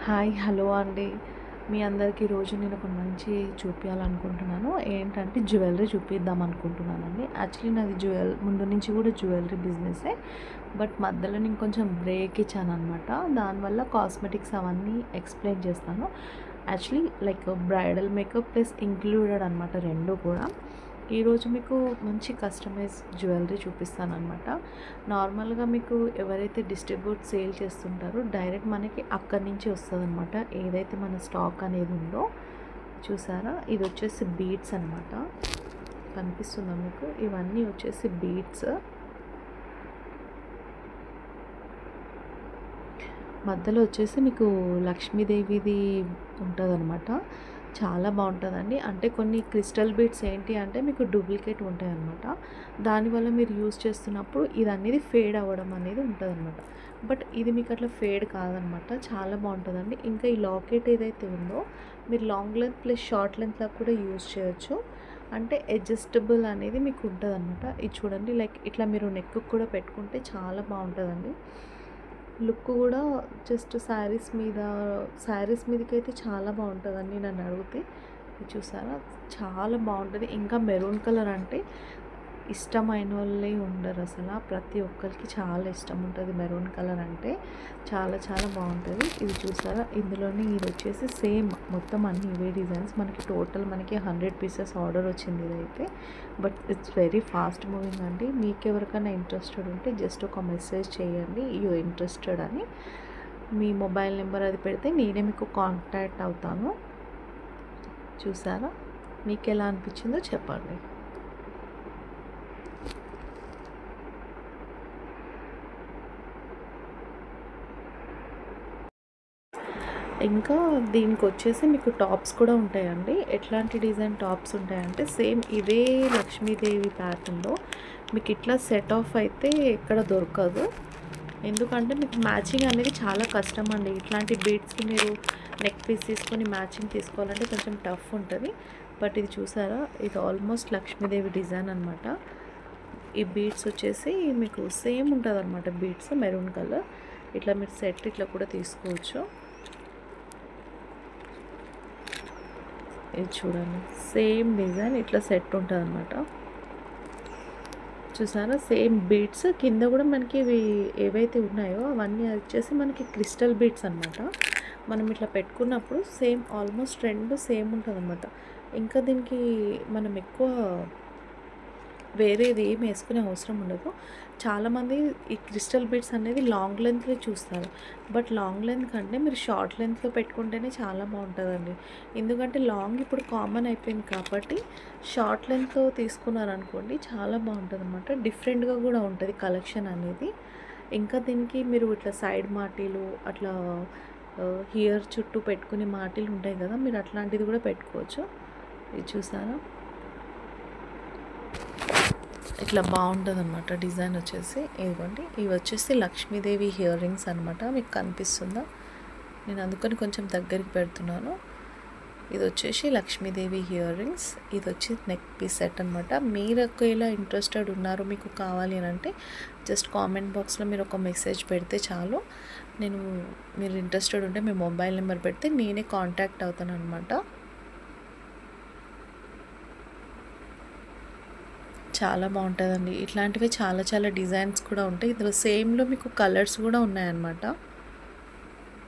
Hi. Hello అండి. మీ అందరికీ ఈరోజు నేను ఒక మంచి చూపియాలనుకుంటున్నాను. ఏంటంటే జ్యువెలరీ చూపిద్దాం అనుకుంటున్నానండి. యాక్చువల్లీ నాది ముందు నుంచి కూడా జ్యువెలరీ బిజినెసే. బట్ మధ్యలో నేను కొంచెం బ్రేక్ ఇచ్చాననమాట. దానివల్ల కాస్మెటిక్స్ అవన్నీ ఎక్స్‌ప్లెయిన్ చేస్తాను. Actually like bridal makeup plus included అనమాట 2 కూడా. ఈరోజు మీకు మంచి కస్టమైజ్ జ్యువెలరీ చూపిస్తాననమాట. నార్మల్‌గా మీకు ఎవరైతే డిస్ట్రిబ్యూట్ సేల్ చేస్తుంటారో డైరెక్ట్ మనకి అక్కడి నుంచి వస్తదనమాట. ఏదైతే మన స్టాక్ అనేది ఉందో చూసారా? ఇది వచ్చేసి బీడ్స్ అనమాట. కనిపిస్తుందా మీకు? ఇవన్నీ వచ్చేసి బీడ్స్. మధ్యలో వచ్చేసి మీకు లక్ష్మీదేవిది ఉంటదనమాట. చాలా బాగుంటుందండి. అంటే కొన్ని క్రిస్టల్ బీడ్స్ ఏంటి అంటే మీకు డూప్లికేట్ ఉంటాయన్నమాట. దానివల్ల మీరు యూజ్ చేస్తున్నప్పుడు ఇది అనేది ఫేడ్ అవ్వడం అనేది ఉంటుందన్నమాట. బట్ ఇది మీకు అట్లా ఫేడ్ కాదనమాట. చాలా బాగుంటుందండి. ఇంకా ఈ లాకెట్ ఏదైతే ఉందో మీరు లాంగ్ లెంత్ ప్లస్ షార్ట్ లెంత్లో కూడా యూజ్ చేయొచ్చు. అంటే అడ్జస్టబుల్ అనేది మీకు ఉంటుందన్నమాట. ఇది చూడండి, లైక్ ఇట్లా మీరు నెక్కు కూడా పెట్టుకుంటే చాలా బాగుంటుందండి. లుక్ కూడా జస్ట్ శారీస్ మీదకైతే చాలా బాగుంటుందండి నన్ను అడిగితే. ఇది చూసారా? చాలా బాగుంటుంది. ఇంకా మెరూన్ కలర్ అంటే ఇష్టమైన వాళ్ళే ఉండరు అసలు. ప్రతి ఒక్కరికి చాలా ఇష్టం ఉంటుంది మెరూన్ కలర్ అంటే. చాలా చాలా బాగుంటుంది. ఇది చూసారా? ఇందులోనే ఇది వచ్చేసి సేమ్ మొత్తం అన్ని ఇవే డిజైన్స్. మనకి టోటల్ 100 పీసెస్ ఆర్డర్ వచ్చింది ఇదైతే. But it's very fast moving అండి. మీకు ఎవరికైనా ఇంట్రెస్టెడ్ ఉంటే జస్ట్ ఒక మెసేజ్ చేయండి యూ ఇంట్రెస్టెడ్ అని. మీ మొబైల్ నెంబర్ అది పెడితే నేనే మీకు కాంటాక్ట్ అవుతాను. చూసారా? మీకు ఎలా అనిపించిందో చెప్పండి. ఇంకా దీనికి వచ్చేసి మీకు టాప్స్ కూడా ఉంటాయండి. ఎట్లాంటి డిజైన్ టాప్స్ ఉంటాయంటే సేమ్ ఇదే లక్ష్మీదేవి ప్యాటర్న్లో మీకు ఇట్లా సెట్ ఆఫ్ అయితే ఎక్కడ దొరకదు. ఎందుకంటే మీకు మ్యాచింగ్ అనేది చాలా కష్టం అండి. ఇట్లాంటి బీడ్స్కి మీరు నెక్ పీస్ తీసుకొని మ్యాచింగ్ తీసుకోవాలంటే కొంచెం టఫ్ ఉంటుంది. బట్ ఇది చూసారా? ఇది ఆల్మోస్ట్ లక్ష్మీదేవి డిజైన్ అనమాట. ఈ బీడ్స్ వచ్చేసి మీకు సేమ్ ఉంటుంది అనమాట. Beads maroon colour. ఇట్లా మీరు సెట్ ఇట్లా కూడా తీసుకోవచ్చు. ఇది చూడండి, సేమ్ డిజైన్ ఇట్లా సెట్ ఉంటుంది అనమాట. చూసారా? సేమ్ బీడ్స్ కింద కూడా మనకి ఇవి ఏవైతే ఉన్నాయో అవన్నీ వచ్చేసి మనకి క్రిస్టల్ బీడ్స్ అనమాట. మనం ఇట్లా పెట్టుకున్నప్పుడు సేమ్ ఆల్మోస్ట్ 2 సేమ్ ఉంటుంది అనమాట. ఇంకా దీనికి మనం ఎక్కువ వేరేది ఏం వేసుకునే అవసరం ఉండదు. చాలామంది ఈ క్రిస్టల్ బీడ్స్ అనేది లాంగ్ లెంత్లో చూస్తారు. బట్ లాంగ్ లెంత్ కంటే మీరు షార్ట్ లెంత్లో పెట్టుకుంటేనే చాలా బాగుంటుందండి. ఎందుకంటే లాంగ్ ఇప్పుడు కామన్ అయిపోయింది కాబట్టి షార్ట్ లెంత్లో తీసుకున్నారనుకోండి చాలా బాగుంటుంది అనమాట. డిఫరెంట్గా కూడా ఉంటుంది కలెక్షన్ అనేది. ఇంకా దీనికి మీరు ఇట్లా సైడ్ మాటీలు అట్లా హియర్ చుట్టూ పెట్టుకునే మాటీలు ఉంటాయి కదా, మీరు అట్లాంటిది కూడా పెట్టుకోవచ్చు. ఇది చూసారా? ఇట్లా బాగుంటుంది అనమాట. డిజైన్ వచ్చేసి ఇదిగోండి, ఇవి వచ్చేసి లక్ష్మీదేవి ఇయర్ రింగ్స్ అనమాట. మీకు కనిపిస్తుందా? నేను అందుకని కొంచెం దగ్గరికి పెడుతున్నాను. ఇది వచ్చేసి లక్ష్మీదేవి ఇయర్ రింగ్స్. ఇది వచ్చి నెక్ పీస్ సెట్ అనమాట. మీరు ఒకవేళ ఇంట్రెస్టెడ్ ఉన్నారు, మీకు కావాలి అని అంటే జస్ట్ కామెంట్ బాక్స్లో మీరు ఒక మెసేజ్ పెడితే చాలు. మీరు ఇంట్రెస్టెడ్ ఉంటే మీ మొబైల్ నెంబర్ పెడితే నేనే కాంటాక్ట్ అవుతాను అనమాట. చాలా బాగుంటుందండి. ఇట్లాంటివి చాలా చాలా డిజైన్స్ కూడా ఉంటాయి. ఇందులో సేమ్లో మీకు కలర్స్ కూడా ఉన్నాయన్నమాట.